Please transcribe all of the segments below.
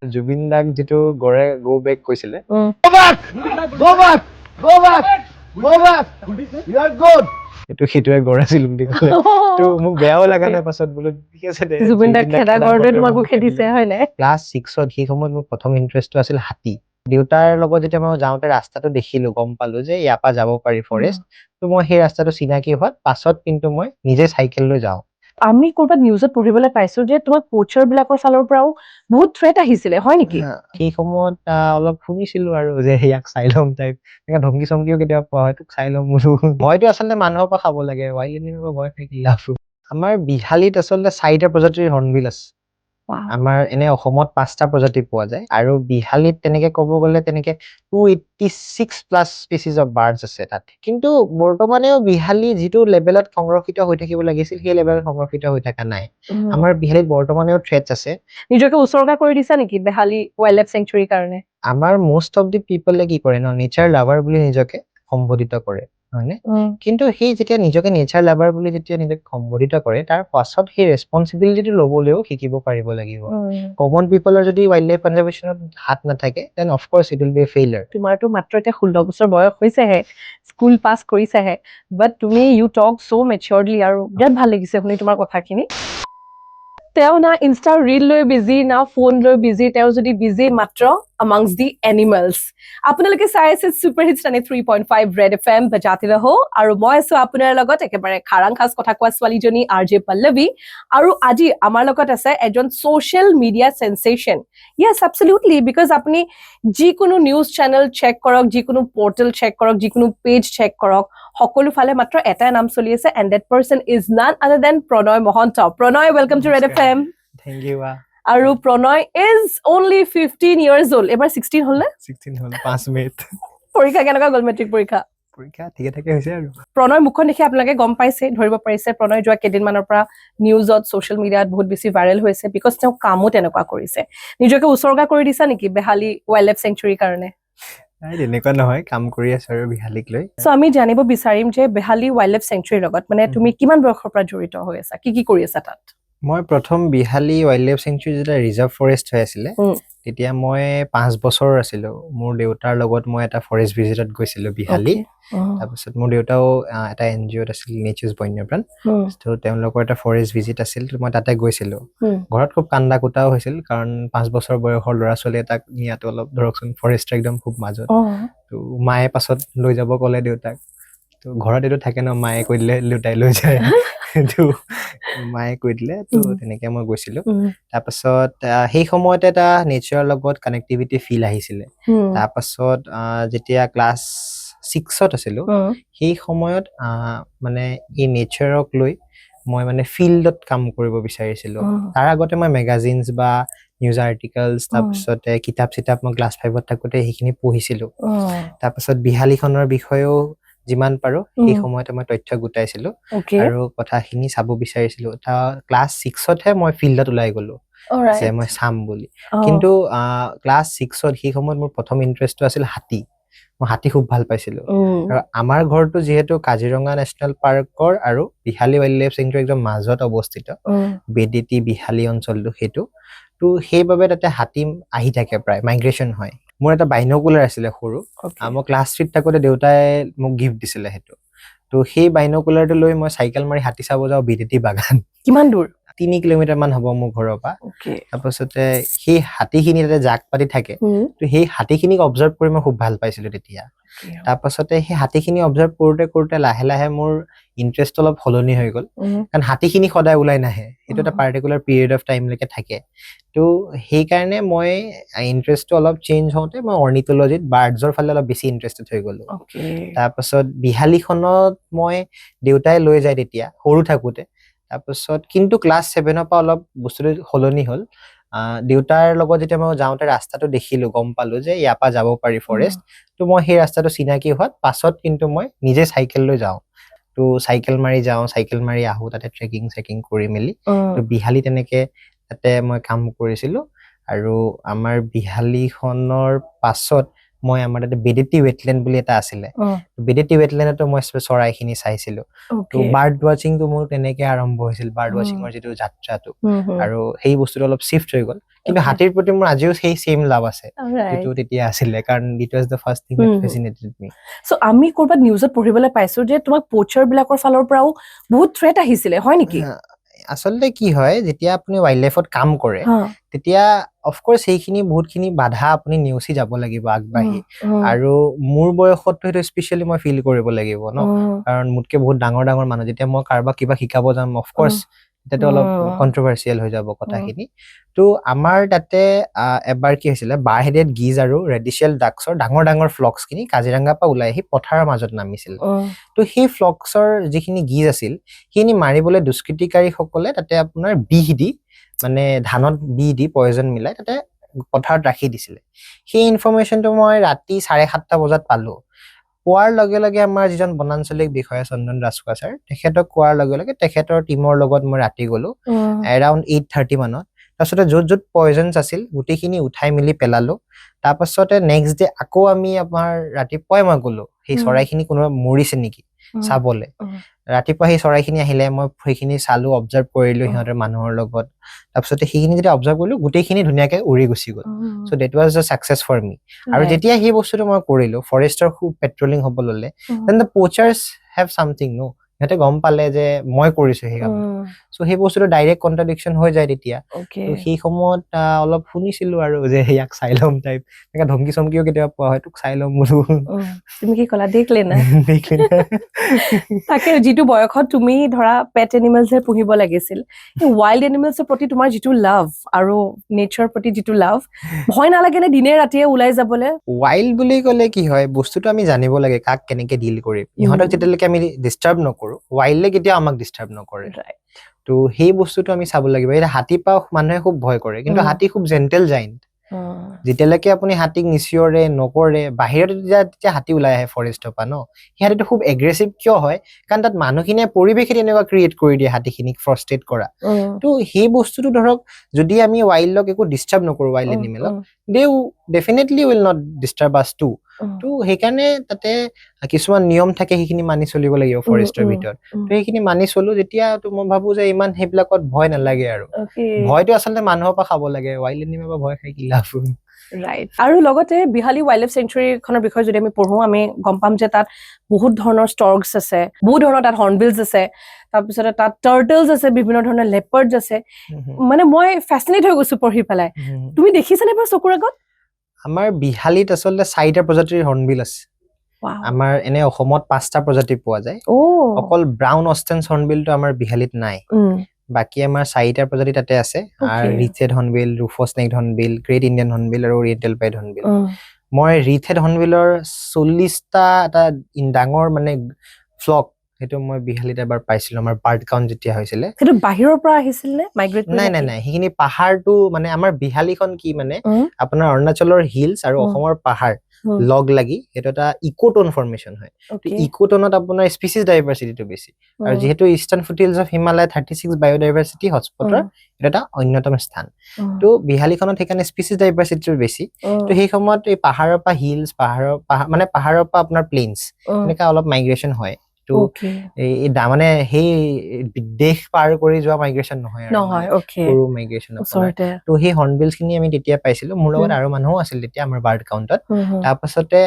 জুবিন দাক যিটো গড়ে গো বেক কৈছিলে সেইটোৱে গড় আছিল বুলি ক'লে তো মোক বেয়াও লগা নাই পাছত বোলো ঠিক আছে দে জুবিন দাক খেদা গড়টোৱে তোমাকো খেদিছে হয় নাই ক্লাছ 6ত সেই সময়ত মোৰ প্ৰথম ইণ্টাৰেষ্টটো আছিল হাতী দেউতাৰ লগত যেতিয়া মই যাওঁতে ৰাস্তাটো দেখিলো গম পালো যে ইয়াৰ পৰা যাব পাৰি ফৰেষ্ট তো মই সেই ৰাস্তাটো চিনাকি হোৱাত পাছত কিন্তু মই নিজে চাইকেল লৈ যাওঁ আমি ক'ৰবাত নিউজত পঢ়িবলৈ পাইছো যে তোমাক পোচাৰ বিলাকৰ ফালৰ পৰাও বহুত থ্ৰেট আহিছিলে হয় নেকি সেই সময়ত অলপ শুনিছিলো আৰু যে ইয়াক চাই ল'ম টাইপ এনেকে ধমকি চমকিও কেতিয়াবা পোৱা হয় তোক চাই ল'ম বোলো ভয়তো আচলতে মানুহৰ পৰা খাব লাগে ৱাইল্ড এনিমেলৰ ভয় থাকি লাভ আমাৰ বিহালীত আচলতে 4টা প্ৰজাতিৰ হৰ্ণবিল আছে আমাৰ এনে অসমত 5টা প্ৰজাতি পোৱা যায় আৰু বিহালীত তেনেকে ক'ব গ'লে তেনেকে 286 প্লাছ স্পেচিছ অফ বাৰ্ডছ আছে তাত কিন্তু বৰ্তমানেও বিহালী যিটো লেভেলত সংৰক্ষিত হৈ থাকিব লাগিছিল সেই লেভেলত সংৰক্ষিত হৈ থকা নাই আমাৰ বিহালীত বৰ্তমানেও থ্ৰেটছ আছে নিজকে উৎসৰ্গা কৰি দিছা নেকি বিহালী ৱাইল্ড লাইফ চেংচুৰীৰ কাৰণে আমাৰ মোষ্ট অফ দি পিপলে কি কৰে ন নেচাৰ লাভাৰ বুলি নিজকে সম্বোধিত কৰে হয়নে কিন্তু সেই যেতিয়া নিজকে নেচাৰ লাভাৰ বুলি যেতিয়া নিজকে সম্বোধিত কৰে তাৰ পাছত সেই ৰেছপন্সিবিলিটিটো ল'বলৈও শিকিব পাৰিব লাগিব কমন পিপলৰ যদি ৱাইল্ড লাইফ কনজাৰভেশ্যনত হাত নাথাকে then of course it will be a failure তোমাৰতো মাত্ৰ এতিয়া 16 বছৰ বয়স হৈছেহে স্কুল পাছ কৰিছাহে বাট তুমি ইউ টক সো মেচিয়ৰলি আৰু বিৰাট ভাল লাগিছে শুনি তোমাৰ কথাখিনি তেওঁ না ইনষ্টা ৰীল লৈ বিজি না ফোন লৈ বিজি তেওঁ যদি বিজি মাত্ৰ amongst the animals আপোনালোকে চাই আছে সুপাৰ হিটছ 93.5 ৰেড এফএম বজাতে ৰহো আৰু মই আছো আপোনাৰ লগত একেবাৰে খাৰাং খাস কথা কোৱা ছোৱালীজনী আৰজে পল্লৱী আৰু আজি আমাৰ লগত আছে এজন social media sensation yes absolutely because আপুনি যিকোনো নিউজ চেনেল চেক কৰক যিকোনো পোৰ্টেল চেক কৰক যিকোনো পেজ চেক কৰক সকলো ফালে মাত্ৰ এটাই নাম চলি আছে and that person is none other than Pranay Mahanta Pranay welcome to Red FM thank you আৰু Pranay is only 15 years old এবাৰ 16 হল নে 16 হল 5 মিনিট পৰীক্ষা কেনেকুৱা গ'ল মেট্ৰিক পৰীক্ষা ঠিকে থাকে হৈছে আৰু প্ৰণয় মুখন দেখি আপোনালোকে গম পাইছে ধৰিব পাৰিছে প্ৰণয় যোৱা কেইদিনমানৰ পৰা নিউজত সোশ্যাল মিডিয়াত বহুত বেছি ভাইৰেল হৈছে বিকজ তেওঁ কামো তেনেকুৱা কৰিছে নিজকে উৎসৰ্গা কৰি দিছা নেকি বিহালী ৱাইল্ড লাইফ চেংচুৰীৰ কাৰণে তেনেকুৱা নহয় কাম কৰি আছো আৰু বিহালীক লৈ সো আমি জানিব বিচাৰিম যে বিহালী ৱাইল্ড লাইফ চেংচুৰীৰ লগত মানে তুমি কিমান বয়সৰ পৰা জড়িত হৈ আছা কি কৰি আছা তাত মই প্ৰথম বিহালী ৱাইল্ড লাইফ চেংচুৰী যেতিয়া ৰিজাৰ্ভ ফৰেষ্ট হৈ আছিলে তেতিয়া মই 5 বছৰ আছিলো মোৰ দেউতাৰ লগত মই এটা ফৰেষ্ট ভিজিটত গৈছিলো বিহালী তাৰপিছত মোৰ দেউতাও এটা এনজিঅ'ত আছিল নেচাৰ্ছ বন্যপ্ৰাণ তো তেওঁলোকৰ এটা ফৰেষ্ট ভিজিট আছিল মই তাতে গৈছিলো ঘৰত খুব কান্দা কুটাও হৈছিল কাৰণ 5 বছৰ বয়সৰ ল'ৰা ছোৱালী এটাক নিয়াটো অলপ ধৰকচোন ফৰেষ্ট একদম খুব মাজত তো মায়ে পাছত লৈ যাব ক'লে দেউতাক তো ঘৰত এইটো থাকে ন মায়ে কৈ দিলে দেউতাই লৈ যায় তো মায়ে কৈ দিলে তো তেনেকে মই গৈছিলো তাৰপাছত সেই সময়ত এটা নেচাৰৰ লগত কানেক্টিভিটি ফিল আহিছিলে তাৰপাছত যেতিয়া ক্লাছ 6ত আছিলো সেই সময়ত মানে এই নেচাৰক লৈ মই মানে ফিল্ডত কাম কৰিব বিচাৰিছিলো তাৰ আগতে মই মেগাজিনছ বা নিউজ আৰ্টিকলছ তাৰপিছতে কিতাপ চিতাপ মই ক্লাছ 5ত থাকোতে সেইখিনি পঢ়িছিলো তাৰপাছত বিহালীখনৰ বিষয়েও যিমান পাৰো সেই সময়তে মই তথ্য গোটাইছিলো আৰু কথাখিনি চাব বিচাৰিছিলো ক্লাছ 6তহে মই ফিল্ডত ওলাই গলো যে মই চাম বুলি কিন্তু ক্লাছ 6ত সেই সময়ত মোৰ প্ৰথম ইণ্টাৰেষ্টটো আছিল হাতী মই হাতী খুব ভাল পাইছিলো আৰু আমাৰ ঘৰটো যিহেতু কাজিৰঙা নেশ্যনেল পাৰ্কৰ আৰু বিহালী ৱাইল্ড লাইফ চেংচুৰী একদম মাজত অৱস্থিত বেডিতি বিহালী অঞ্চলটো সেইটো তো সেইবাবে তাতে হাতী আহি থাকে প্ৰায় মাইগ্ৰেশ্যন হয় মোৰ এটা বাইনকুলাৰ আছিলে সৰু মই ক্লাছ 3ত থাকোতে দেউতাই মোক গিফ্ট দিছিলে সেইটো তো সেই বাইনকুলাৰটো লৈ মই চাইকেল মাৰি হাতী চাব যাওঁ বিদেতি বাগান কিমান দূৰ 3 কিলোমিটাৰ মান হ'ব মোৰ ঘৰৰ পৰা তাৰপাছতে সেই হাতীখিনি তাতে জাক পাতি থাকে তো সেই হাতীখিনিক অবজাৰ্ভ কৰি মই খুব ভাল পাইছিলো তেতিয়া তাৰপাছতে সেই হাতীখিনি অবজাৰ্ভ কৰোতে লাহে লাহে মোৰ ইণ্টাৰেষ্ট অলপ সলনি হৈ গ'ল কাৰণ হাতীখিনি সদায় ওলাই নাহে এইটো এটা পাৰ্টিকুলাৰ পিৰিয়ড অফ টাইমলৈকে থাকে তো সেইকাৰণে মই ইণ্টাৰেষ্টটো অলপ চেঞ্জ হওঁতে মই অৰ্নিথলজিত বাৰ্ডছৰ ফালে অলপ বেছি ইণ্টাৰেষ্টেড হৈ গ'লো তাৰপাছত বিহালীখনত মই দেউতাই লৈ যায় তেতিয়া সৰু থাকোতে তাৰপাছত কিন্তু ক্লাছ 7ৰ পৰা অলপ বস্তুটো সলনি হ'ল দেউতাৰ লগত যেতিয়া মই যাওঁতে ৰাস্তাটো দেখিলো গম পালো যে ইয়াৰ পৰা যাব পাৰি ফৰেষ্ট তো মই সেই ৰাস্তাটো চিনাকি হোৱাত পাছত কিন্তু মই নিজে চাইকেল লৈ যাওঁ তো চাইকেল মাৰি আহো তাতে ট্ৰেকিং কৰি মেলি তো বিহালী তেনেকে তাতে মই কাম কৰিছিলো আৰু আমাৰ বিহালীখনৰ পাছত মই আমাৰ তাতে বেডেটি ৱেটলেণ্ড বুলি এটা আছিলে বেডেটি ৱেটলেণ্ডতো মই চৰাইখিনি চাইছিলো তো বাৰ্ড ৱাচিংটো মোৰ তেনেকে আৰম্ভ হৈছিল বাৰ্ড ৱাচিঙৰ যিটো যাত্ৰাটো আৰু সেই বস্তুটো অলপ শিফট হৈ গ'ল কিন্তু হাতীৰ প্ৰতি মোৰ আজিও সেই সেম লাভ আছে যেটো তেতিয়া আছিলে কাৰণ it was the first thing that fascinated me so আমি কৰবাত নিউজত পঢ়িবলৈ পাইছো যে তোমাক পোচাৰ বিলাকৰ ফালৰ পৰাও বহুত থ্ৰেট আহিছিলে হয় নেকি আসলে কি হয় যেতিয়া আপুনি ওয়াইল্ড লাইফত কাম কৰে তেতিয়া অফ কোৰ্স সেইখিনি বহুতখিনি বাধা আপুনি নিউসি যাব লাগিব আগবাঢ়ি আৰু মোৰ বয়সত সেইটো স্পেশালি মই ফিল কৰিব লাগিব ন কাৰণ মুতকে বহুত ডাঙৰ ডাঙৰ মানুহ যেতিয়া মই কাৰবা কিবা শিকাব যাম অফ কোৰ্স এটা অলপ কন্ট্ৰোভাৰ্সিয়াল হৈ যাব কথাখিনি তো আমাৰ তাতে এবাৰ কি হৈছিলে বাৰহেডেড গিজ আৰু ৰেডিশিয়েল ডাক্সৰ ডাঙৰ ডাঙৰ ফ্লক্স খিনি কাজিৰঙা পৰা ওলাই আহি পথাৰৰ মাজত নামিছিল তো সেই ফ্লক্সৰ যিখিনি গিজ আছিল সেইখিনি মাৰিবলৈ দুষ্কৃতিকাৰী সকলে তাতে আপোনাৰ বিহ দি মানে ধানত বিহ দি পয়জন মিলাই তাতে পথাৰত ৰাখি দিছিলে সেই ইনফৰমেশনটো মই ৰাতি 7:30 বজাত পালো কোৱাৰ লগে লগে আমাৰ যিজন বনাঞ্চলিক বিষয়া চন্দন ৰাজখোৱা ছাৰ তেখেতক কোৱাৰ লগে লগে তেখেতৰ টিমৰ লগত মই ৰাতি গলো এৰাউণ্ড 8:30 মানত তাৰপিছতে য'ত য'ত পয়জনছ আছিল গোটেইখিনি উঠাই মিলি পেলালো তাৰপাছতে নেক্সট ডে আকৌ আমি আমাৰ ৰাতিপুৱাই মই গলো সেই চৰাইখিনি কোনোবা মৰিছে নেকি চাবলে ৰাতিপুৱা সেই চৰাইখিনি আহিলে মই সেইখিনি চালো অবজাৰ্ভ কৰিলো সিহঁতৰ মানুহৰ লগত তাৰপিছতে সেইখিনি যেতিয়া অবজাৰ্ভ কৰিলো গোটেইখিনি ধুনীয়াকে উৰি গুচি গ'ল so that was a success for me আৰু যেতিয়া সেই বস্তুটো মই কৰিলো ফৰেষ্টৰ খুব পেট্ৰলিং হ'ব ললে দেন দ্য পোচাৰ্স হেভ সামথিং নো সিহঁতে গম পালে যে মই কৰিছো সেই কাম সো সেই বস্তুটো ডাইৰেক্ট কন্ট্ৰাডিকশন হৈ যায় তেতিয়া তো সেই সময়ত অলপ শুনিছিলো আৰু যে ইয়াক চাইলম টাইপ এনেকা ধমকি চমকিও কেতিয়াবা পোৱা হয় তোক চাইলম বুলো তুমি কি কলা দেখলে না তাকে যিটো বয়সত তুমি ধৰা পেট এনিমেলছহে পুহিব লাগিছিল এই ওয়াইল্ড এনিমেলছৰ প্ৰতি তোমাৰ যিটো লাভ আৰু নেচাৰৰ প্ৰতি যিটো লাভ ভয় নালাগে নে দিনে ৰাতিয়ে ওলাই যাবলৈ ওয়াইল্ড বুলি ক'লে কি হয় বস্তুটো আমি জানিব লাগে কাক কেনেকে ডিল কৰিম ইহঁতক যেতিয়ালৈকে আমি ডিস্টাৰ্ব নকৰো ওয়াইল্ডে কেতিয়া আমাক ডিস্টাৰ্ব নকৰে তো সেই বস্তুটো আমি চাব লাগিব এটা হাতী পাও মানুহে খুব ভয় কৰে কিন্তু হাতী খুব জেন্টেল জাইন্ট যেতিয়ালৈকে আপুনি হাতীক নিচিয়ৰে নকৰে বাহিৰত যেতিয়া হাতী ওলাই আহে ফৰেষ্টৰ পৰা ন সেই হাতীটো খুব এগ্ৰেছিভ কিয় হয় কাৰণ তাত মানুহখিনিয়ে পৰিৱেশে তেনেকুৱা ক্ৰিয়েট কৰি দিয়ে হাতীখিনিক ফ্ৰাষ্ট্ৰেট কৰা তো সেই বস্তুটো ধৰক যদি আমি ওয়াইল্ডক একো ডিস্টাৰ্ব নকৰো ওয়াইল্ড এনিমেলক they definitely will not disturb us too তো সেইকাৰণে তাতে কিছুমান নিয়ম থাকে সেইখিনি মানি চলিব লাগিব ফৰেষ্টৰ ভিতৰত তো সেইখিনি মানি চলো যেতিয়া তো মই ভাবো যে ইমান সেইবিলাকত ভয় নালাগে আৰু ভয়টো আচলতে মানুহৰ পৰা খাব লাগে ওয়াইল্ড এনিমেলৰ পৰা ভয় খাই কি লাভ ৰাইট আৰু লগতে বিহালী ওয়াইল্ড লাইফ চেঞ্চুৰী খনৰ বিষয়ে যদি আমি পঢ়ো আমি গম পাম যে তাত বহুত ধৰণৰ ষ্টৰ্কছ আছে বহুত ধৰণৰ তাত হৰ্নবিলছ আছে তাৰপিছতে তাত টাৰ্টলছ আছে বিভিন্ন ধৰণৰ লেপাৰ্ডছ আছে মানে মই ফ্যাসিনেট হৈ গৈছো পঢ়ি পেলাই তুমি দেখিছানে বাৰু চকুৰ আগত আমাৰ বিহালীত আচলতে 4টা প্ৰজাতিৰ হৰ্নবিল আছে আমাৰ এনে অসমত 5টা প্ৰজাতি পোৱা যায় অকল ব্ৰাউন অষ্টেন্স হৰ্নবিলটো আমাৰ বিহালীত নাই বাকি আমাৰ 4টা প্ৰজাতি তাতে আছে আৰু ৰিচেড হৰ্নবিল ৰুফাস নেক হৰ্নবিল গ্ৰেট ইণ্ডিয়ান হৰ্নবিল আৰু ওৰিয়েণ্টেল পাইড হৰ্নবিল মই ৰিচেড হৰ্নবিলৰ 40টা এটা ডাঙৰ মানে ফ্লক হেতু মই বিহালীত এবাৰ পাইছিলো আমাৰ বাৰ্ড কাউন্ট যেতিয়া হৈছিল হেতু বাহিৰৰ পৰা আহিছিল নে মাইগ্ৰেট নাই নাই নাই হিখিনি পাহাৰটো মানে আমাৰ বিহালীখন কি মানে আপোনাৰ অৰুণাচলৰ হিলছ আৰু অসমৰ পাহাৰ লগ লাগি এটা এটা ইকোটোন ফৰ্মেশন হয় তো ইকোটোনত আপোনাৰ স্পিচিছ ডাইভাৰ্সিটিটো বেছি আৰু যেহেতু ইষ্টাৰ্ণ ফুটহিলছ অফ হিমালয় 36 বায়োডাইভাৰ্সিটি হটস্পটৰ এটা অন্যতম স্থান তো বিহালীখনত সেইকাৰণে স্পিচিছ ডাইভাৰ্সিটিটো বেছি তো সেই সময়ত এই পাহাৰৰ পৰা হিলছ মানে পাহাৰৰ পৰা আপোনাৰ প্লেইনছ এনেকা অলপ মাইগ্ৰেচন হয় তো এই মানে সেই দেশ পাৰ কৰি যোৱা মাইগ্ৰেচন নহয় আৰু মাইগ্ৰেচন তো সেই হৰ্নবিলছ খিনি আমি তেতিয়া পাইছিলো মোৰ লগত আৰু মানুহও আছিল তেতিয়া আমাৰ বাৰ্ড কাউন্টত তাৰপাছতে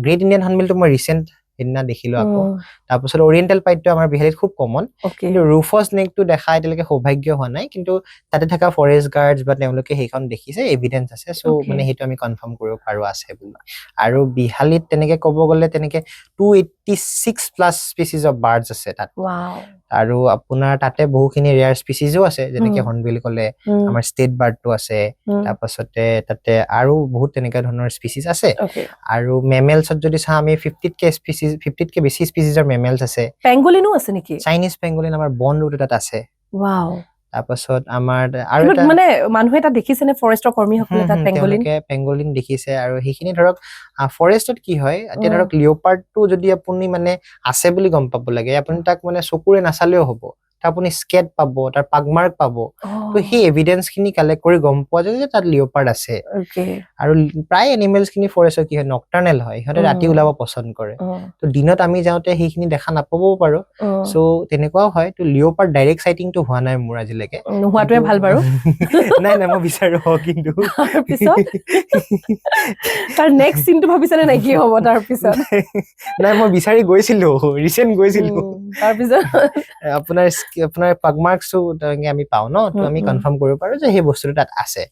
গ্ৰেট ইণ্ডিয়ান হৰ্নবিলটো মই ৰিসেন্ট দিনা দেখিলো আকৌ তাৰপাছত ওৰিয়েণ্টেল পাইডটো আমাৰ বিহালীত খুব কমন কিন্তু ৰুফাস নেকটো দেখা এতিয়ালৈকে সৌভাগ্য হোৱা নাই কিন্তু তাতে থকা ফৰেষ্ট গাৰ্ডছ বা তেওঁলোকে সেইখন দেখিছে এভিডেন্স আছে সো মানে হেতু আমি কনফাৰ্ম কৰিব পাৰো আছে বুলি আৰু বিহালীত তেনেকে ক'ব গলে তেনেকে 286 প্লাস স্পিচিছ অফ বাৰ্ডছ আছে তাত আৰু আপোনাৰ তাতে বহুখিনি ৰেয়াৰ স্পিচিজও আছে যেনেকে হৰ্নবিল কলে আমাৰ ষ্টেট বাৰ্ডটো আছে তাৰপাছতে তাতে আৰু বহুত তেনেকা ধৰণৰ স্পিচিছ আছে আৰু মেমেলছত যদি চা আমি 50কে বেছি স্পিচিছৰ মেমেলছ আছে পেঙ্গোলিনো আছে নেকি চাইনিজ পেঙ্গোলিন আমাৰ বন ৰুট তাত আছে ওয়াও তাৰপাছত আমাৰ আৰু মানে মানুহে এটা দেখিছে নে ফৰেষ্টৰ কৰ্মীসকলে তাত পেঙ্গোলিন দেখিছে আৰু সেইখিনি ধৰক ফৰেষ্টত কি হয় এতিয়া ধৰক লিওপাৰ্ডটো যদি আপুনি মানে আছে বুলি গম পাব লাগে আপুনি তাক মানে চকুৰে নাচালেও হ'ব তাৰ আপুনি স্কেট পাব তাৰ পাগমাৰ্ক পাব তো সেই এভিডেন্স খিনি কালেক্ট কৰি গম পোৱা যায় যে তাত লিওপাৰ্ড আছে আৰু প্ৰায় এনিমেলছ খিনি ফৰেষ্টৰ কি হয় নকটাৰ্নেল হয় সিহঁতে ৰাতি ওলাব পছন্দ কৰে তো দিনত আমি যাওঁতে সেইখিনি দেখা নাপাবও পাৰো সো তেনেকুৱাও হয় তো লিওপাৰ্ড ডাইৰেক্ট সাইটিংটো হোৱা নাই মোৰ আজিলৈকে হোৱাটোৱে ভাল বাৰু নাই নাই মই বিচাৰো কিন্তু পিছত তাৰ নেক্সট সিনটো ভাবিছানে নাই কি হ'ব তাৰ পিছত নাই মই বিচাৰি গৈছিলো ৰিসেন্ট গৈছিলো তাৰ পিছত আপোনাৰ পাগমাৰ্কছটো আমি পাও ন তো আমি কনফাৰ্ম কৰিব পাৰো যে সেই বস্তুটো তাত আছে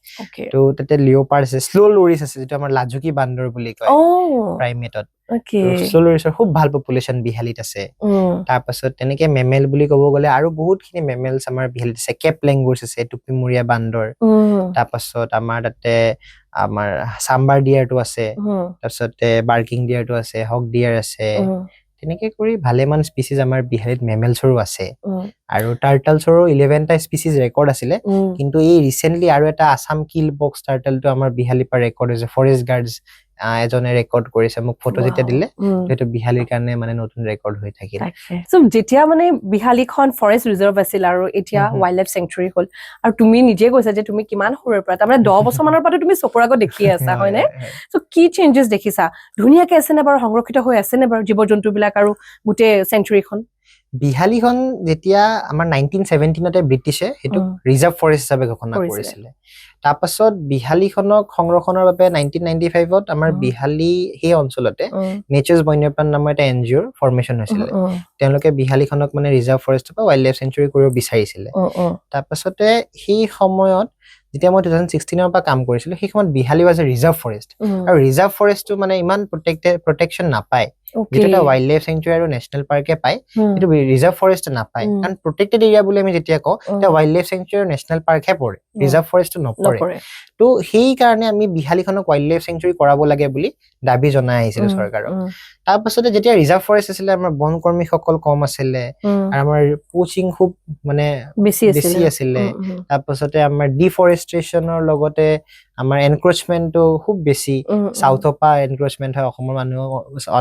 তো তাতে লিওপাৰ্ড আছে স্লো লৰিছ আছে যেটো আমাৰ লাজুকি বান্দৰ বুলি কয় প্ৰাইমেটত স্লো লৰিছৰ খুব ভাল পপুলেশ্যন বিহালীত আছে তাৰ পাছত তেনেকে মেমেল বুলি ক'ব গ'লে আৰু বহুতখিনি মেমেলছ আমাৰ বিহালীত আছে কেপ লেংগুৰছ আছে টুপিমুৰীয়া বান্দৰ তাৰ পাছত আমাৰ তাতে আমাৰ সাম্বাৰ ডিয়াৰটো আছে তাৰপিছতে বাৰ্কিং ডিয়াৰটো আছে হক ডিয়াৰ আছে তেনেকে কৰি ভালেমান স্পিচিজ আমাৰ বিহালীত মেমেলছৰো আছে আৰু টাৰ্টলছৰো 11টা স্পিচিজ ৰেকৰ্ড আছিলে কিন্তু এই ৰিসেন্টলি আৰু এটা আসাম কিল বক্স টাৰ্টলটো আমাৰ বিহালীৰ পৰা ৰেকৰ্ড হৈছে ফৰেষ্ট গাৰ্ডছ এজনে ৰেকৰ্ড কৰিছে মোক ফটো যেতিয়া দিলে সেইটো বিহালীৰ কাৰণে মানে নতুন ৰেকৰ্ড হৈ থাকিল সো যেতিয়া মানে বিহালীখন ফৰেষ্ট ৰিজাৰ্ভ আছিল আৰু এতিয়া ওয়াইল্ড লাইফ সেঞ্চুৰী হ'ল আৰু তুমি নিজে কৈছা যে তুমি কিমান সৰুৰ পৰা তাৰমানে 10 বছৰ মানৰ পৰা তুমি চকুৰ আগত দেখি আছা হয়নে সো কি চেঞ্জেছ দেখিছা ধুনিয়াকে আছে নে বাৰু সংৰক্ষিত হৈ আছে নে বাৰু জীৱ-জন্তু বিলাক আৰু গুটে সেঞ্চুৰীখন বিহালীখন যেতিয়া আমাৰ 1917 তে ব্ৰিটিছে হেতু ৰিজাৰ্ভ ফৰেষ্ট হিচাপে ঘোষণা কৰিছিলে তাৰপাছত বিহালীখনক সংৰক্ষণৰ বাবে 1995 ত আমাৰ বিহালী সেই অঞ্চলতে নেচাৰ্ছ বন্যপ্ৰাণ নামৰ এটা এনজিঅ'ৰ ফৰ্মেশন হৈছিল তেওঁলোকে বিহালীখনক মানে ৰিজাৰ্ভ ফৰেষ্ট বা ওয়াইল্ড লাইফ সেঞ্চুৰী কৰিব বিচাৰিছিলে তাৰপাছতে সেই সময়ত যেতিয়া মই 2016 পৰা কাম কৰিছিলো সেই সময়ত Behali was a reserve forest আৰু ৰিজাৰ্ভ ফৰেষ্টটো মানে ইমান প্ৰটেকচন নাপায় যেটা ওয়াইল্ড লাইফ সেঞ্চুৰী আৰু নেশনাল পাৰ্কে পায় এটো ৰিজাৰ্ভ ফৰেষ্ট নাপায় কাৰণ প্ৰটেক্টেড এৰিয়া বুলি আমি যেতিয়া কওঁ তে ওয়াইল্ড লাইফ সেঞ্চুৰী আৰু নেশনাল পাৰ্কহে পৰে ৰিজাৰ্ভ ফৰেষ্টটো নপৰে তো সেই কাৰণে আমি বিহালীখনক ওয়াইল্ড লাইফ সেঞ্চুৰী কৰাব লাগে বুলি দাবী জনাই আহিছিল চৰকাৰক তাৰপাছতে যেতিয়া ৰিজাৰ্ভ ফৰেষ্ট আছিলে আমাৰ বন কৰ্মীসকল কম আছিলে আৰু আমাৰ পোচিং খুব মানে বেছি আছিলে তাৰপাছতে আমাৰ ডিফৰেষ্ট্ৰেচনৰ লগতে আমাৰ এনক্ৰোচমেন্টটো খুব বেছি সাউথৰ পৰা এনক্ৰোচমেন্ট হয় অসমৰ মানুহ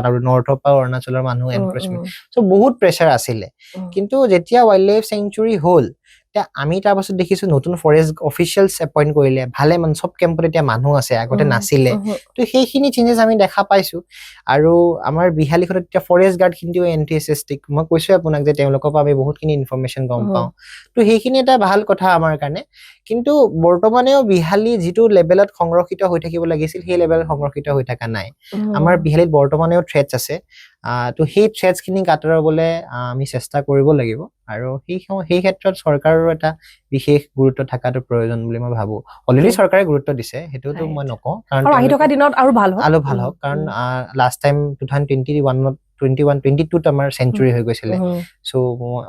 আৰু নৰ্থৰ পৰা অৰুণাচলৰ মানুহ এনক্ৰোচমেন্ট সো বহুত প্ৰেছাৰ আছিলে কিন্তু যেতিয়া ওয়াইল্ড লাইফ সেঞ্চুৰী হ'ল তে আমি তাৰ পাছত দেখিছো নতুন ফৰেষ্ট অফিচিয়েলছ এপইন্ট কৰিলে ভালে মান সব কেম্পত এতিয়া মানুহ আছে আগতে নাছিলে তো সেইখিনি চেঞ্জেছ আমি দেখা পাইছো আৰু আমাৰ বিহালীখনত এতিয়া ফৰেষ্ট গাৰ্ড খিনিও এন্টিএসএসটিক মই কৈছো আপোনাক যে তেওঁলোকৰ পৰা আমি বহুতখিনি ইনফৰমেশন গম পাওঁ তো সেইখিনি এটা ভাল কথা আমাৰ কাৰণে কিন্তু বৰ্তমানেও বিহালী যেটো লেভেলত সংৰক্ষিত হৈ থাকিব লাগিছিল সেই লেভেলত সংৰক্ষিত হৈ থকা নাই আমাৰ বিহালীত বৰ্তমানেও থ্ৰেটছ আছে তো সেই থ্ৰেটছ খিনি কাটৰাবলে আমি চেষ্টা কৰিব লাগিব আৰু সেই ক্ষেত্ৰত চৰকাৰৰ এটা বিশেষ গুৰুত্ব থাকাটো প্ৰয়োজন বুলি মই ভাবো অলৰেডি চৰকাৰে গুৰুত্ব দিছে হেতুটো মই নকওঁ কাৰণ আৰু আহি থকা দিনত আৰু ভাল হওক কাৰণ লাষ্ট টাইম 2022 ত আমাৰ সেঞ্চুৰী হৈ গৈছিলে সো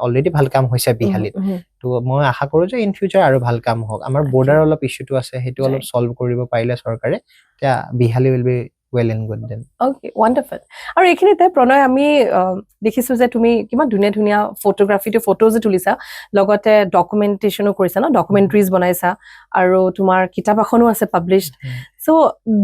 অলৰেডি ভাল কাম হৈছে বিহালীত তো মই আশা কৰো যে ইন ফিউচাৰ আৰু ভাল কাম হওক আমাৰ বৰ্ডাৰ অলপ ইস্যুটো আছে হেতু অলপ সলভ কৰিব পাৰিলে চৰকাৰে তে Behali will be well and good then okay wonderful আৰু এখিনিতে প্ৰণয় আমি দেখিছো যে তুমি কিমান ধুনীয়া ফটোগ্ৰাফিটো ফটোজ তুলিছা লগতে ডকুমেন্টেশনও কৰিছা ন ডকুমেন্টাৰীজ বনাইছা আৰু তোমাৰ কিতাপ এখনো আছে published so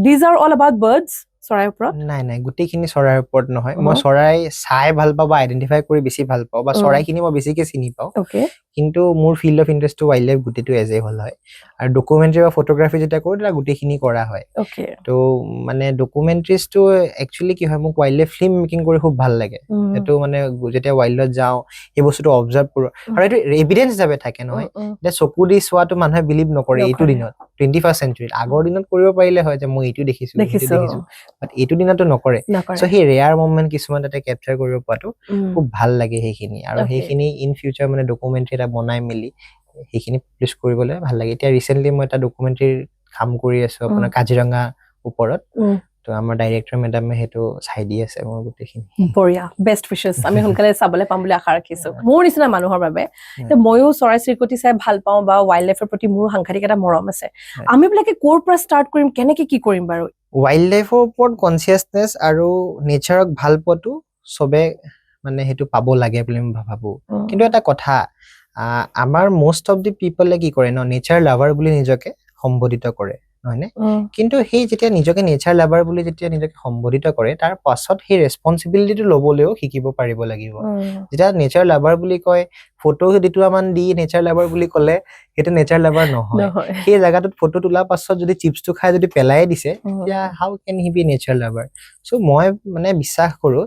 these are all about birds চৰাইৰ ওপৰত নাই গুটেখিনি চৰাইৰ ওপৰত নহয় মই চৰাই চাই ভাল পাওঁ বা আইডেন্টিফাই কৰি বেছি ভাল পাওঁ বা চৰাইখিনি মই বেছিকে চিনি পাওঁ ওকে কিন্তু মোৰ field of interest to wildlife গুটেটো এজ এ হল হয় আৰু ডকুমেন্টাৰী বা ফটোগ্ৰাফি যেটা কৰো এটা গুটেখিনি কৰা হয় ওকে তো মানে ডকুমেন্টাৰীজ টো একচুয়ালি কি হয় মোক ওয়াইল্ড লাইফ ফিল্ম মেকিং কৰি খুব ভাল লাগে এটো মানে যেতিয়া ওয়াইল্ডত যাও এই বস্তুটো অবজাৰ্ভ কৰো আৰু এটো এভিডেন্স যাবে থাকে নহয় যে চকু দি চোৱাটো মানুহে বিলিভ নকৰে এইটো দিনত 21st century আগৰ দিনত কৰিব পাৰিলে হয় যে মই এইটো দেখিছো বাট এইটো দিনতো নকৰে সো হে ৰেয়াৰ মোমেন্ট কিছুমান তাতে ক্যাপচাৰ কৰিব পাটো খুব ভাল লাগে সেইখিনি আৰু সেইখিনি ইন ফিউচাৰ মানে ডকুমেন্টাৰী এটা বনাই মিলি সেইখিনি পাবলিশ কৰিবলৈ ভাল লাগে এতিয়া ৰিসেন্টলি মই এটা ডকুমেন্টাৰী কাম কৰি আছো আপোনাৰ কাজিৰঙা ওপৰত তো আমাৰ ডাইৰেক্টৰ মেডামে হেতু চাই দি আছে মোৰ গুটেখিনি বঢ়িয়া বেষ্ট উইশেছ আমি সোনকালে চাবলৈ পাম বুলি আশা ৰাখিছো মোৰ নিচিনা মানুহৰ বাবে তে ময়ো চৰাই চিৰিকটি চাই ভাল পাওঁ বা ওয়াইল্ড লাইফৰ প্ৰতি মোৰ সাংঘাতিক এটা মৰম আছে আমি বিলাকে কোৰ পৰা ষ্টাৰ্ট কৰিম কেনেকে কি কৰিম বাৰু ওয়াইল্ড লাইফৰ ওপৰত কনসিয়াসনেস আৰু নেচাৰক ভাল পোৱাটো সবে মানে হেতু পাব লাগে বুলি মই ভাবো কিন্তু এটা কথা আমাৰ মোস্ট অফ দি পিপলে কি কৰে ন নেচাৰ লাভাৰ বুলি নিজকে সম্বোধিত কৰে নহয়নে কিন্তু সেই যেতিয়া নিজকে নেচাৰ লাভাৰ বুলি যেতিয়া নিজকে সম্বোধিত কৰে তাৰ পাছত সেই ৰেছপন্সিবিলিটিটো ল'বলৈও শিকিব পাৰিব লাগিব যেতিয়া নেচাৰ লাভাৰ বুলি কয় ফটো দুটামান দি নেচাৰ লাভাৰ বুলি ক'লে সেইটো নেচাৰ লাভাৰ নহয় সেই জায়গাটোত ফটো তোলাৰ পাছত যদি চিপছটো খাই যদি পেলাই দিছে তেতিয়া how can he be nature lover so মই মানে বিশ্বাস কৰো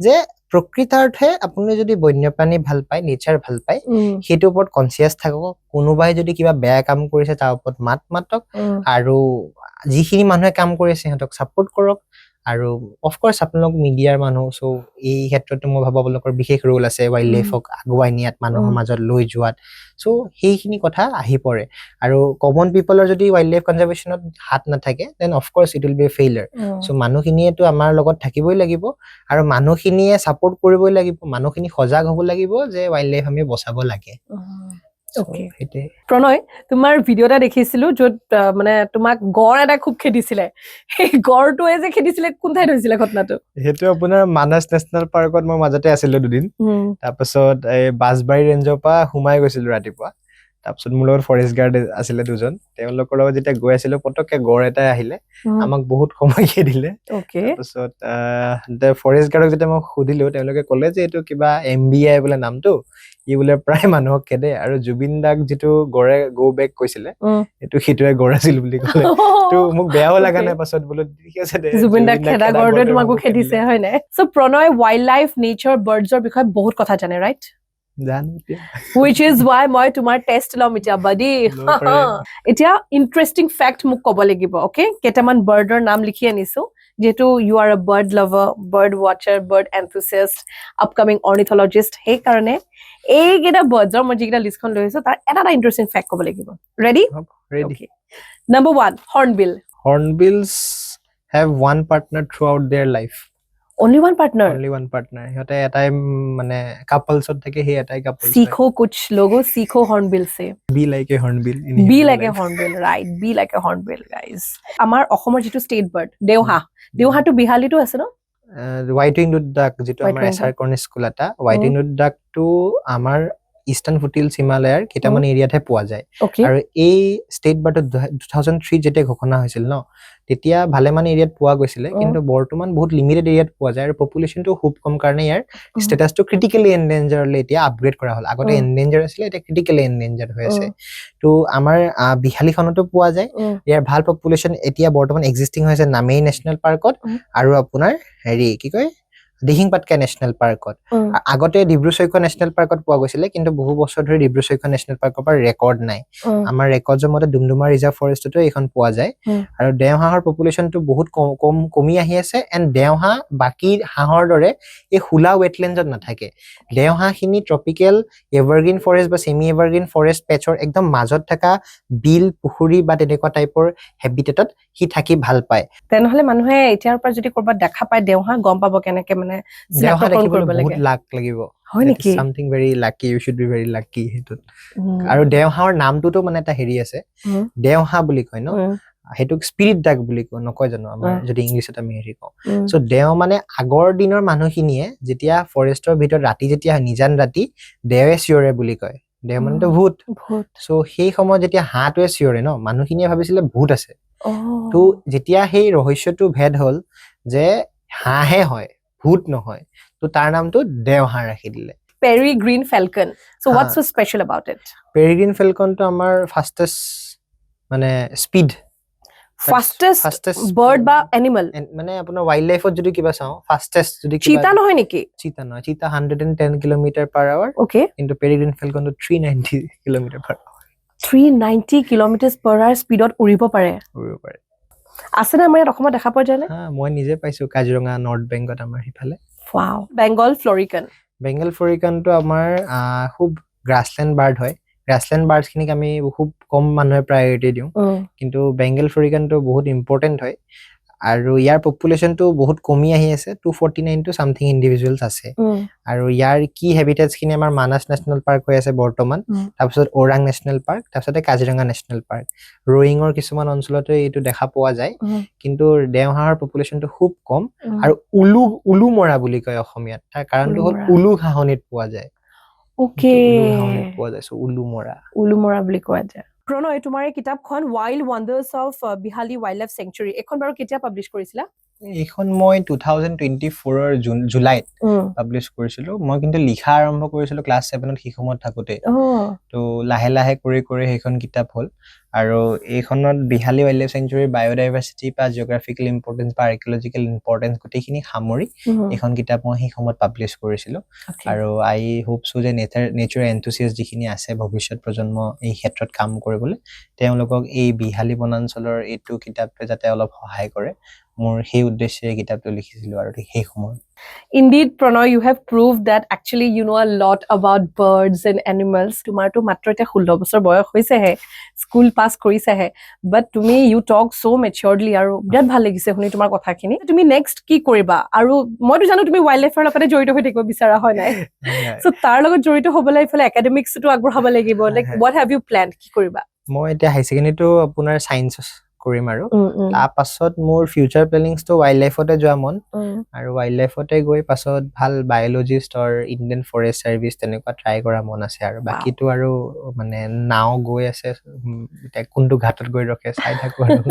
যে প্ৰকৃতাৰ্থে আপুনি যদি বন্যপ্ৰাণী ভাল পায় নেচাৰ ভাল পায় সেইটোৰ ওপৰত কনচিয়াছ থাকক কোনোবাই যদি কিবা বেয়া কাম কৰিছে তাৰ ওপৰত মাতক আৰু যিখিনি মানুহে কাম কৰিছে সিহঁতক ছাপোৰ্ট কৰক আৰু অফক'ৰ্চ আপোনালোক মিডিয়াৰ মানুহ সো এই ক্ষেত্ৰতো মই ভাবো আপোনালোকৰ বিশেষ ৰোল আছে ৱাইল্ড লাইফক আগুৱাই নিয়াত মানুহৰ মাজত লৈ যোৱাত সো সেইখিনি কথা আহি পৰে আৰু কমন পিপলৰ যদি ৱাইল্ড লাইফ কনজাৰভেশ্যনত হাত নাথাকে then of course it will be a failure so মানুহখিনিয়েতো আমাৰ লগত থাকিবই লাগিব আৰু মানুহখিনিয়ে ছাপোৰ্ট কৰিবই লাগিব মানুহখিনি সজাগ হ'ব লাগিব যে ৱাইল্ড লাইফ আমি বচাব লাগে প্ৰণয় তোমাৰ ভিডিঅ' এটা দেখিছিলো য'ত মানে তোমাক গড় এটা খুব খেদিছিলে সেই গড়টোৱে যে খেদিছিলে কোন ঠাইত হৈছিলে ঘটনাটো সেইটো আপোনাৰ মানস নেশ্যনেল পাৰ্কত মই মাজতে আছিলো দুদিন তাৰপাছত এই বাঁশবাৰী ৰেঞ্জৰ পৰা সোমাই গৈছিলো ৰাতিপুৱা তাৰপিছত মোৰ লগত ফৰেষ্ট গাৰ্ড আছিলে দুজন তেওঁলোকৰ লগত যেতিয়া গৈ আছিলো পটককে গড় এটাই আহিলে আমাক বহুত সময় খেদিলে তাৰপিছত ফৰেষ্ট গাৰ্ডক যেতিয়া মই সুধিলো তেওঁলোকে ক'লে যে এইটো কিবা MBI বোলে নামটো ই বোলে প্ৰায় মানুহক খেদে আৰু জুবিন দাক যিটো গড়ে গো বেক কৈছিলে এইটো সিটোৱে গড় আছিল বুলি ক'লে তো মোক বেয়াও লাগা নাই পাছত বোলো ঠিক আছে দে জুবিন দাক খেদা গড়টোৱে তোমাকো খেদিছে হয় নাই সো প্ৰণয় ৱাইল্ড লাইফ নেচাৰ বাৰ্ডছৰ বিষয়ে বহুত কথা জানে ৰাইট which is why মই তোমাৰ টেষ্ট লম এতিয়া বাডি এতিয়া ইন্টাৰেষ্টিং ফেক্ট মোক ক'ব লাগিব ওকে কেইটামান বাৰ্ডৰ নাম লিখি আনিছো যেহেতু you are a bird lover bird watcher bird enthusiast upcoming ornithologist সেই কাৰণে এইকেইটা বাৰ্ডছৰ মই যিকেইটা লিষ্টখন লৈ আহিছো তাৰ এটা ইন্টাৰেষ্টিং ফেক্ট ক'ব লাগিব ready number 1 hornbills have one partner throughout their life only one partner সিহঁতে এটাই মানে কাপলছত থাকে সেই এটাই কাপল सीखो कुछ लोगों सीखो hornbill say be like a hornbill right be like a hornbill guys আমাৰ অসমৰ যেটো ষ্টেট বাৰ্ড দেওহাটো বিহালীটো আছে ন হোৱাইট উইংড ডাক যেটো আমাৰ এছআৰ কৰ্ণ স্কুল এটা হোৱাইট উইংড ডাকটো আমাৰ ইষ্টাৰ্ণ ফুটহিলছ হিমালয়াৰ কেইটামান এৰিয়াতহে পোৱা যায় আৰু এই ষ্টেট বাৰ্ডত 2003 যেতিয়া ঘোষণা হৈছিল ন তেতিয়া ভালেমান এৰিয়াত পোৱা গৈছিলে কিন্তু বৰ্তমান বহুত লিমিটেড এৰিয়াত পোৱা যায় আৰু পপুলেশ্যনটো খুব কম কাৰণে ইয়াৰ ষ্টেটাছটো ক্ৰিটিকেলি এনডেঞ্জাৰলৈ এতিয়া আপগ্ৰেড কৰা হ'ল আগতে এনডেঞ্জাৰ আছিল এতিয়া ক্ৰিটিকেলি এনডেঞ্জাৰ হৈ আছে তো আমাৰ বিহালীখনতো পোৱা যায় ইয়াৰ ভাল পপুলেশ্যন এতিয়া বৰ্তমান এক্সিষ্টিং হৈছে নামেই নেশ্যনেল পাৰ্কত আৰু আপোনাৰ হেৰি কি কয় দিহিংপাটকা নেশ্যনেল পাৰ্কত আগতে ডিব্ৰুচৈখোৱা নেশ্যনেল পাৰ্কত পোৱা গৈছিলে কিন্তু বহু বছৰ ধৰি ডিব্ৰুচৈখোৱা নেশ্যনেল পাৰ্কৰ পৰা ৰেকৰ্ড নাই আমাৰ ৰেকৰ্ডৰ মতে ডুমডুমা ৰিজাৰ্ভ ফৰেষ্টতো এইখন পোৱা যায় আৰু দেওহাঁহৰ পপুলেশ্যনটো বহুত কমি আহি আছে এণ্ড দেওহাঁহ বাকী হাঁহৰ দৰে এই হুলা ৱেটলেণ্ডছত নাথাকে দেওহাঁহখিনি ট্ৰপিকেল এভাৰগ্ৰীণ ফৰেষ্ট বা ছেমি এভাৰগ্ৰীণ ফৰেষ্ট পেচৰ একদম মাজত থকা বিল পুখুৰী বা তেনেকুৱা টাইপৰ হেবিটেটত সি থাকি ভাল পায় তেনেহলে মানুহে এতিয়াৰ পৰা যদি কৰবাত দেখা পায় দেওহাঁহ গম পাব কেনেকে মানে দেওহাঁহ দেখিবলৈ বহুত লাক লাগিব হয় নেকি something very lucky you should be very lucky হেতুত আৰু দেওহাঁহৰ নামটোতো মানে এটা হেৰি আছে দেওহাঁহ বুলি কয় ন হেতুক স্পিৰিট ডাক বুলি নকয় জানো আমাৰ যদি ইংলিছত আমি হেৰি কওঁ সো দেও মানে আগৰ দিনৰ মানুহখিনিয়ে যেতিয়া ফৰেষ্টৰ ভিতৰত ৰাতি যেতিয়া নিজান ৰাতি দেৱে চিঞৰে বুলি কয় দেও মানেতো ভূত সো সেই সময়ত যেতিয়া হাঁহটোৱে চিঞৰে ন মানুহখিনিয়ে ভাবিছিলে ভূত আছে তো যেতিয়া সেই ৰহস্যটো ভেদ হ'ল যে হাঁহে হয় ভূত নহয় তো তাৰ নামটো দেওহাঁহ ৰাখি দিলে peregrine falcon so what's so special about it peregrine falcon to আমাৰ fastest মানে speed fastest bird বা animal মানে আপোনাৰ ওয়াইল্ড লাইফত যদি কিবা চাও fastest যদি কিবা চিতা নহয় নেকি চিতা নহয় চিতা 110 km/h okay কিন্তু peregrine falcon to 390 km/h 390 km/h স্পিডত উৰিব পাৰে আছে না আমাৰ অসমত দেখা পোৱা যায় না মই নিজে পাইছো কাজিৰঙা নৰ্থ বেংগত আমাৰ হিফালে ওয়াও বেংগল ফ্লোৰিকান তো আমাৰ খুব গ্ৰাছল্যান্ড বাৰ্ড হয় গ্ৰাছল্যান্ড বাৰ্ডছ খিনিক আমি খুব কম মানুহে প্ৰায়োৰিটি দিওঁ কিন্তু বেংগল ফ্লোৰিকান তো বহুত ইম্পৰ্টেন্ট হয় আৰু ইয়াৰ পপুলেশ্যনটো বহুত কমি আহি আছে 249 টু সামথিং ইন্ডিভিজুৱেলছ আছে আৰু ইয়াৰ কি হেবিটেটছ খিনি আমাৰ মানস নেশ্যনেল পাৰ্ক হৈ আছে বৰ্তমান তাৰপিছত ওৰাং নেশ্যনেল পাৰ্ক তাৰপিছত কাজিৰঙা নেশ্যনেল পাৰ্ক ৰয়িঙৰ কিছুমান অঞ্চলতে এইটো দেখা পোৱা যায় কিন্তু দেওহাঁহৰ পপুলেশ্যনটো খুব কম আৰু উলু মৰা বুলি কয় অসমীয়াত তাৰ কাৰণটো হ'ল উলু ঘাঁহনিত পোৱা যায় ওকে ঘাঁহনিত পোৱা যায় সো উলু মৰা বুলি কোৱা যায় প্ৰণয় তোমাৰ এই কিতাপখন wild wonders of Behali wildlife sanctuary এখন বাৰু কেতিয়া পাব্লিছ কৰিছিলা এইখন মই 2024 জুলাইত পাব্লিছ কৰিছিলো মই কিন্তু লিখা আৰম্ভ কৰিছিলো ক্লাছ 7ত সেই সময়ত থাকোতে তো লাহে লাহে কৰি কৰি সেইখন কিতাপ হ'ল আৰু এইখনত বিহালী ৱাইল্ড লাইফ চেংচুৰীৰ বায়োডাইভাৰ্চিটি বা জিঅ'গ্ৰাফিকেল ইম্পৰ্টেন্স বা আৰ্কিঅলজিকেল ইম্পৰ্টেন্স গোটেইখিনি সামৰি এইখন কিতাপ মই সেই সময়ত পাব্লিছ কৰিছিলো আৰু আই হোপ সো যে নেচাৰ এনথুচিয়াষ্ট যিখিনি আছে ভৱিষ্যত প্ৰজন্ম এই ক্ষেত্ৰত কাম কৰিবলৈ তেওঁলোকক এই বিহালী বনাঞ্চলৰ এইটো কিতাপে যাতে অলপ সহায় কৰে মোৰ সেই উদ্দেশ্যে কিতাপটো লিখিছিলো আৰু সেই সময় Indeed, Pranay, you have proved that actually you know a lot about birds and animals. তোমাৰটো মাত্ৰ এতিয়া 16 বছৰ বয়স হৈছেহে স্কুল পাছ কৰিছেহে বাট তুমি ইউ টক so maturely আৰু বিৰাট ভাল লাগিছে শুনি তোমাৰ কথাখিনি তুমি নেক্সট কি কৰিবা আৰু মইতো জানো তুমি ৱাইল্ড লাইফৰ লগতে জড়িত হৈ থাকিব বিচাৰা হয় নাই সো তাৰ লগত জড়িত হ'বলৈ ইফালে একাডেমিক্সটো আগবঢ়াব লাগিব like what have you planned কি কৰিবা মই এতিয়া হাই সেকেন্ডাৰীটো আপোনাৰ সায়েন্স কৰিম আৰু তাৰ পাছত মোৰ ফিউচাৰ প্লেনিংছটো ৱাইল্ড লাইফতে যোৱা মন আৰু ৱাইল্ড লাইফতে গৈ পাছত ভাল বায়োলজিষ্ট অৰ ইণ্ডিয়ান ফৰেষ্ট সাৰ্ভিস তেনেকুৱা ট্ৰাই কৰা মন আছে আৰু বাকিটো আৰু মানে নাও গৈ আছে এটা কোনটো ঘাটত গৈ ৰখে চাই থাকো আৰু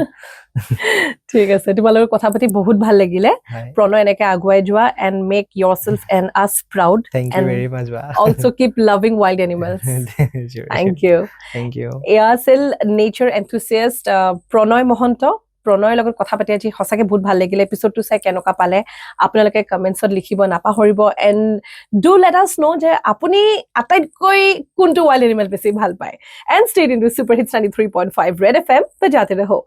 ঠিক আছে তোমালোকৰ কথা পাতি বহুত ভাল লাগিলে প্ৰণয় এনেকৈ আগুৱাই যোৱা and make yourself and us proud thank you very much also keep loving wild animals thank you এয়া আছিল নেচাৰ এনথুচিয়াষ্ট প্ৰণয় মহন্ত প্ৰণয়ৰ লগত কথা পাতি আজি সঁচাকে বহুত ভাল লাগিলে এপিসোডটো চাই কেনেকুৱা পালে আপোনালোকে কমেন্টছত লিখিব নাপাহৰিব এণ্ড ডু লেট আছ নো যে আপুনি আটাইতকৈ কোনটো ৱাইল্ড এনিমেল বেছি ভাল পায় and stay in to super hits 93.5 Red FM বজাতে ৰহো